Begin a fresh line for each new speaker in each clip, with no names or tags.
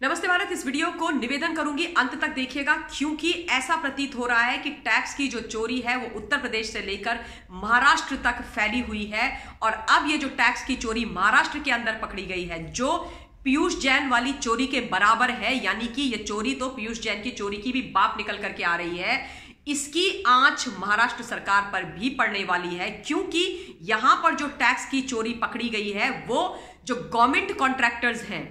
नमस्ते भारत। इस वीडियो को निवेदन करूंगी अंत तक देखिएगा, क्योंकि ऐसा प्रतीत हो रहा है कि टैक्स की जो चोरी है वो उत्तर प्रदेश से लेकर महाराष्ट्र तक फैली हुई है। और अब ये जो टैक्स की चोरी महाराष्ट्र के अंदर पकड़ी गई है, जो पीयूष जैन वाली चोरी के बराबर है, यानी कि ये चोरी तो पीयूष जैन की चोरी की भी बाप निकल करके आ रही है, इसकी आंच महाराष्ट्र सरकार पर भी पड़ने वाली है। क्योंकि यहां पर जो टैक्स की चोरी पकड़ी गई है वो जो गवर्नमेंट कॉन्ट्रैक्टर्स हैं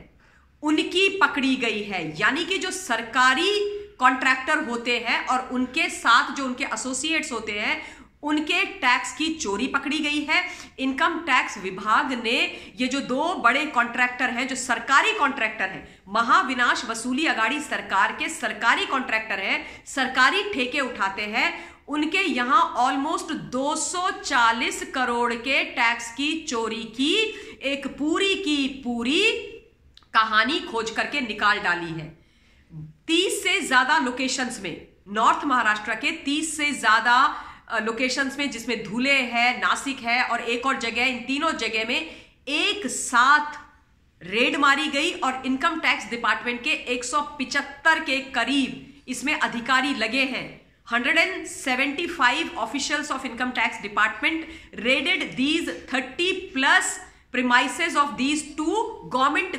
उनकी पकड़ी गई है, यानी कि जो सरकारी कॉन्ट्रैक्टर होते हैं और उनके साथ जो उनके एसोसिएट्स होते हैं उनके टैक्स की चोरी पकड़ी गई है। इनकम टैक्स विभाग ने ये जो दो बड़े कॉन्ट्रैक्टर हैं, जो सरकारी कॉन्ट्रैक्टर हैं, महाविनाश वसूली अगाड़ी सरकार के सरकारी कॉन्ट्रैक्टर हैं, सरकारी ठेके उठाते हैं, उनके यहां ऑलमोस्ट 240 करोड़ के टैक्स की चोरी की एक पूरी की पूरी कहानी खोज करके निकाल डाली है। 30 से ज्यादा लोकेशंस में, नॉर्थ महाराष्ट्र के 30 से ज्यादा लोकेशंस में, जिसमें धुले है, नासिक है और एक और जगह, इन तीनों जगह में एक साथ रेड मारी गई और इनकम टैक्स डिपार्टमेंट के 175 के करीब इसमें अधिकारी लगे हैं। 175 officials of income tax department raided these 30+ premises of these two government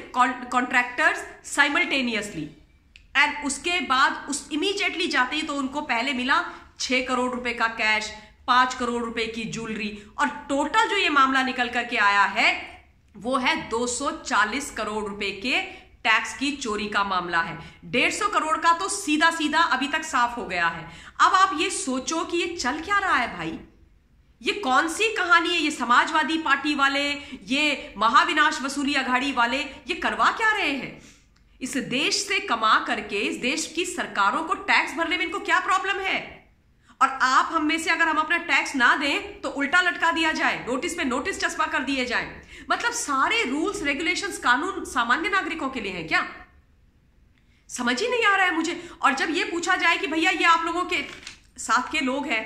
contractors simultaneously, and उसके बाद उस इमीडिएटली जाते ही तो उनको पहले मिला 6 करोड़ रुपए का कैश, 5 करोड़ रुपए की ज्वेलरी, और टोटल जो ये मामला निकल करके आया है वो है 240 करोड़ रुपए के टैक्स की चोरी का मामला है। 150 करोड़ का तो सीधा सीधा अभी तक साफ हो गया है। अब आप ये सोचो कि ये चल क्या रहा है भाई, ये कौन सी कहानी है? ये समाजवादी पार्टी वाले, ये महाविनाश वसूली अघाड़ी वाले ये करवा क्या रहे हैं? इस देश से कमा करके इस देश की सरकारों को टैक्स भरने में इनको क्या प्रॉब्लम है? और आप हम में से अगर हम अपना टैक्स ना दें तो उल्टा लटका दिया जाए, नोटिस पे नोटिस चस्पा कर दिए जाए। मतलब सारे रूल्स रेगुलेशंस कानून सामान्य नागरिकों के लिए हैं क्या? समझ ही नहीं आ रहा है मुझे। और जब ये पूछा जाए कि भैया ये आप लोगों के साथ के लोग हैं,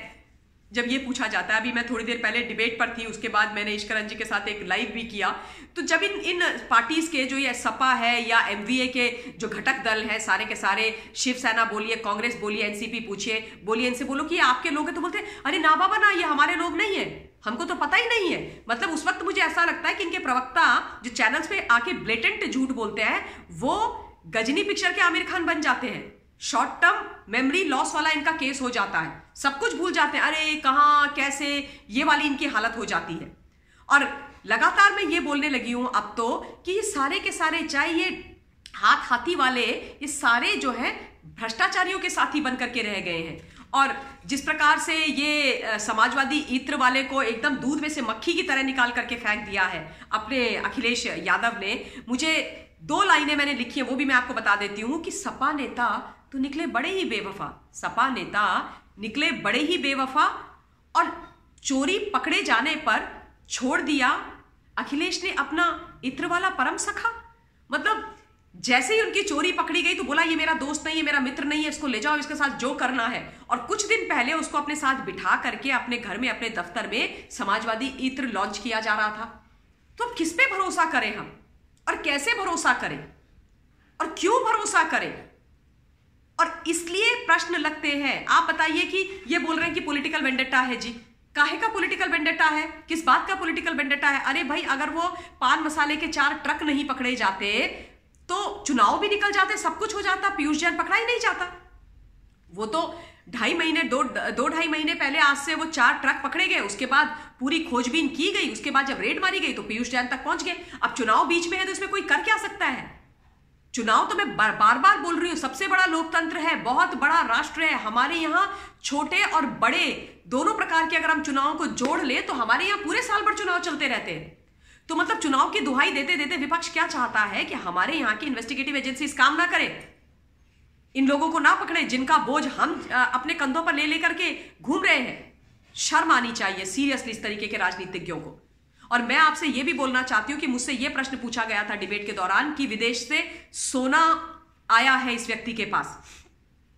जब ये पूछा जाता है, अभी मैं थोड़ी देर पहले डिबेट पर थी, उसके बाद मैंने इश्करन जी के साथ एक लाइव भी किया, तो जब इन पार्टीज के जो ये सपा है या एमवीए के जो घटक दल हैं, सारे के सारे, शिवसेना बोलिए, कांग्रेस बोलिए, एनसीपी पूछिए, बोलिए, इनसे बोलो कि ये आपके लोग हैं, तो बोलते हैं अरे ना बाबा ना, ये हमारे लोग नहीं है, हमको तो पता ही नहीं है। मतलब उस वक्त मुझे ऐसा लगता है कि इनके प्रवक्ता जो चैनल्स पे आके ब्लेटेंट झूठ बोलते हैं वो गजनी पिक्चर के आमिर खान बन जाते हैं। शॉर्ट टर्म मेमोरी लॉस वाला इनका केस हो जाता है, सब कुछ भूल जाते हैं, अरे कहां कैसे, ये वाली इनकी हालत हो जाती है। और लगातार मैं ये बोलने लगी हूं अब तो कि ये सारे के सारे, चाहे ये हाथी वाले, ये सारे जो है भ्रष्टाचारियों के साथी बन करके रह गए हैं। और जिस प्रकार से ये समाजवादी इत्र वाले को एकदम दूध में से मक्खी की तरह निकाल करके फेंक दिया है अपने अखिलेश यादव ने, मुझे 2 लाइनें मैंने लिखी है, वो भी मैं आपको बता देती हूं कि सपा नेता तो निकले बड़े ही बेवफा, सपा नेता निकले बड़े ही बेवफा, और चोरी पकड़े जाने पर छोड़ दिया अखिलेश ने अपना इत्र वाला परम सखा। मतलब जैसे ही उनकी चोरी पकड़ी गई तो बोला ये मेरा दोस्त नहीं है, मेरा मित्र नहीं है, इसको ले जाओ, इसके साथ जो करना है। और कुछ दिन पहले उसको अपने साथ बिठा करके अपने घर में, अपने दफ्तर में समाजवादी इत्र लॉन्च किया जा रहा था। तो अब किस पे भरोसा करें हम, और कैसे भरोसा करें, और क्यों भरोसा करें? और इसलिए प्रश्न लगते हैं। आप बताइए कि ये बोल रहे हैं कि पॉलिटिकल वेंडेटा है जी, काहे का पॉलिटिकल वेंडेटा है, किस बात का पॉलिटिकल वेंडेटा है? अरे भाई, अगर वो पान मसाले के 4 ट्रक नहीं पकड़े जाते तो चुनाव भी निकल जाते, सब कुछ हो जाता, पीयूष जैन पकड़ा ही नहीं जाता। वो तो 2.5 महीने पहले आज से वो 4 ट्रक पकड़े गए, उसके बाद पूरी खोजबीन की गई, उसके बाद जब रेड मारी गई तो पीयूष जैन तक पहुंच गए। अब चुनाव बीच में है तो इसमें कोई कर क्या सकता है? चुनाव तो मैं बार बार बोल रही हूं, सबसे बड़ा लोकतंत्र है, बहुत बड़ा राष्ट्र है हमारे यहां। छोटे और बड़े दोनों प्रकार के अगर हम चुनाव को जोड़ ले तो हमारे यहां पूरे साल भर चुनाव चलते रहते हैं। तो मतलब चुनाव की दुहाई देते देते विपक्ष क्या चाहता है कि हमारे यहां की इन्वेस्टिगेटिव एजेंसीज काम ना करें, इन लोगों को ना पकड़े जिनका बोझ हम अपने कंधों पर ले लेकर के घूम रहे हैं। शर्म आनी चाहिए सीरियसली इस तरीके के राजनीतिज्ञों को। और मैं आपसे यह भी बोलना चाहती हूं कि मुझसे यह प्रश्न पूछा गया था डिबेट के दौरान कि विदेश से सोना आया है इस व्यक्ति के पास,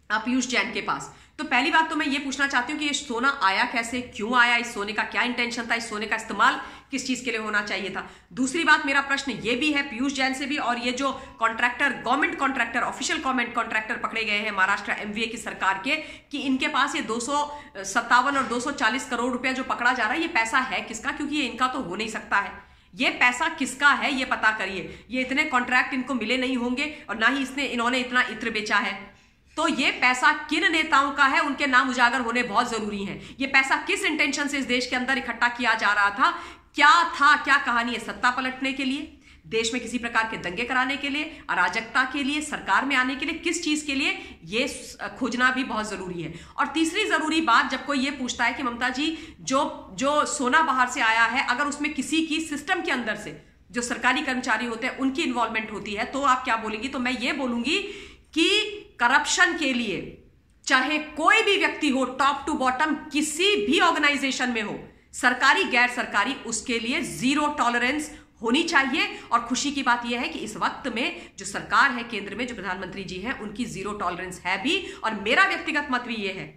पीयूष जैन के पास। तो पहली बात तो मैं ये पूछना चाहती हूँ कि ये सोना आया कैसे, क्यों आया, इस सोने का क्या इंटेंशन था, इस सोने का इस्तेमाल किस चीज के लिए होना चाहिए था। दूसरी बात, मेरा प्रश्न ये भी है पीयूष जैन से भी, और ये जो contractor, government contractor, official government contractor पकड़े गए हैं महाराष्ट्र एमवीए की सरकार के, कि इनके पास ये 257 और 240 करोड़ रुपया जो पकड़ा जा रहा है, ये पैसा है किसका, क्योंकि ये इनका तो हो नहीं सकता है। ये पैसा किसका है ये पता करिए। ये इतने कॉन्ट्रैक्ट इनको मिले नहीं होंगे और ना ही इन्होंने इतना इत्र बेचा है। तो ये पैसा किन नेताओं का है, उनके नाम उजागर होने बहुत जरूरी हैं। ये पैसा किस इंटेंशन से इस देश के अंदर इकट्ठा किया जा रहा था, क्या कहानी है, सत्ता पलटने के लिए, देश में किसी प्रकार के दंगे कराने के लिए, अराजकता के लिए, सरकार में आने के लिए, किस चीज के लिए, ये खोजना भी बहुत जरूरी है। और तीसरी जरूरी बात, जब कोई ये पूछता है कि ममता जी जो सोना बाहर से आया है, अगर उसमें किसी की सिस्टम के अंदर से जो सरकारी कर्मचारी होते हैं उनकी इन्वॉल्वमेंट होती है, तो आप क्या बोलेंगी। तो मैं ये बोलूंगी कि करप्शन के लिए चाहे कोई भी व्यक्ति हो, टॉप टू बॉटम किसी भी ऑर्गेनाइजेशन में हो, सरकारी गैर सरकारी, उसके लिए जीरो टॉलरेंस होनी चाहिए। और खुशी की बात यह है कि इस वक्त में जो सरकार है केंद्र में, जो प्रधानमंत्री जी हैं, उनकी जीरो टॉलरेंस है भी। और मेरा व्यक्तिगत मत भी यह है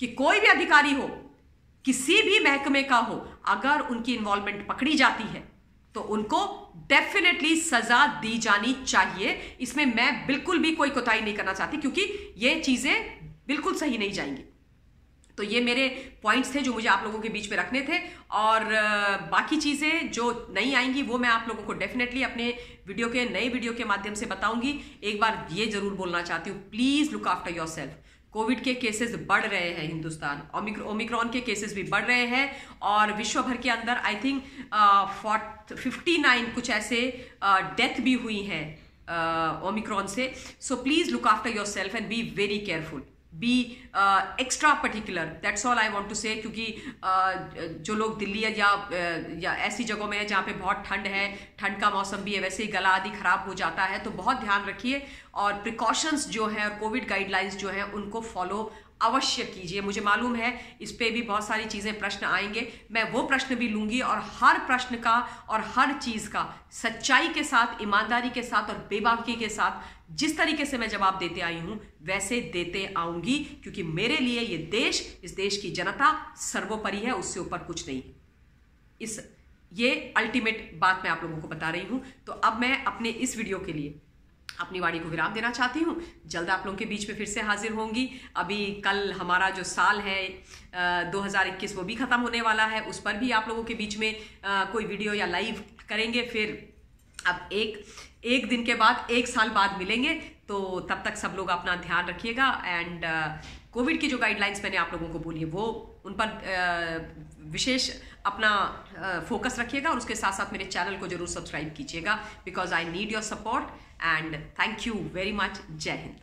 कि कोई भी अधिकारी हो, किसी भी महकमे का हो, अगर उनकी इन्वॉल्वमेंट पकड़ी जाती है तो उनको डेफिनेटली सजा दी जानी चाहिए। इसमें मैं बिल्कुल भी कोई कोताही नहीं करना चाहती, क्योंकि ये चीजें बिल्कुल सही नहीं जाएंगी। तो ये मेरे पॉइंट्स थे जो मुझे आप लोगों के बीच में रखने थे, और बाकी चीजें जो नहीं आएंगी वो मैं आप लोगों को डेफिनेटली अपने नए वीडियो के माध्यम से बताऊंगी। एक बार ये जरूर बोलना चाहती हूँ, please look after yourself. Covid के केसेस बढ़ रहे हैं, हिंदुस्तान ओमिक्रॉन के केसेस भी बढ़ रहे हैं, और विश्व भर के अंदर आई थिंक 59 कुछ ऐसे डेथ भी हुई हैं ओमिक्रॉन से। So please look after yourself and be very careful, be extra particular, that's all I want to say. क्योंकि जो लोग दिल्ली या ऐसी जगहों में है जहाँ पे बहुत ठंड है, ठंड का मौसम भी है, वैसे ही गला आदि खराब हो जाता है, तो बहुत ध्यान रखिए और प्रिकॉशंस जो है और कोविड गाइडलाइंस जो है उनको फॉलो अवश्य कीजिए। मुझे मालूम है इस पे भी बहुत सारी चीजें, प्रश्न आएंगे, मैं वो प्रश्न भी लूंगी, और हर प्रश्न का और हर चीज का सच्चाई के साथ, ईमानदारी के साथ और बेबाकी के साथ जिस तरीके से मैं जवाब देते आई हूं वैसे देते आऊंगी, क्योंकि मेरे लिए ये देश, इस देश की जनता सर्वोपरि है, उससे ऊपर कुछ नहीं। ये अल्टीमेट बात मैं आप लोगों को बता रही हूं। तो अब मैं अपने इस वीडियो के लिए अपनी वाणी को विराम देना चाहती हूँ। जल्द आप लोगों के बीच में फिर से हाजिर होंगी। अभी कल हमारा जो साल है 2021 वो भी ख़त्म होने वाला है, उस पर भी आप लोगों के बीच में कोई वीडियो या लाइव करेंगे। फिर अब एक दिन के बाद, एक साल बाद मिलेंगे, तो तब तक सब लोग अपना ध्यान रखिएगा। एंड कोविड की जो गाइडलाइंस मैंने आप लोगों को बोली है वो उन पर विशेष अपना फोकस रखिएगा, और उसके साथ साथ मेरे चैनल को जरूर सब्सक्राइब कीजिएगा, because I need your support. And thank you very much. जय हिंद।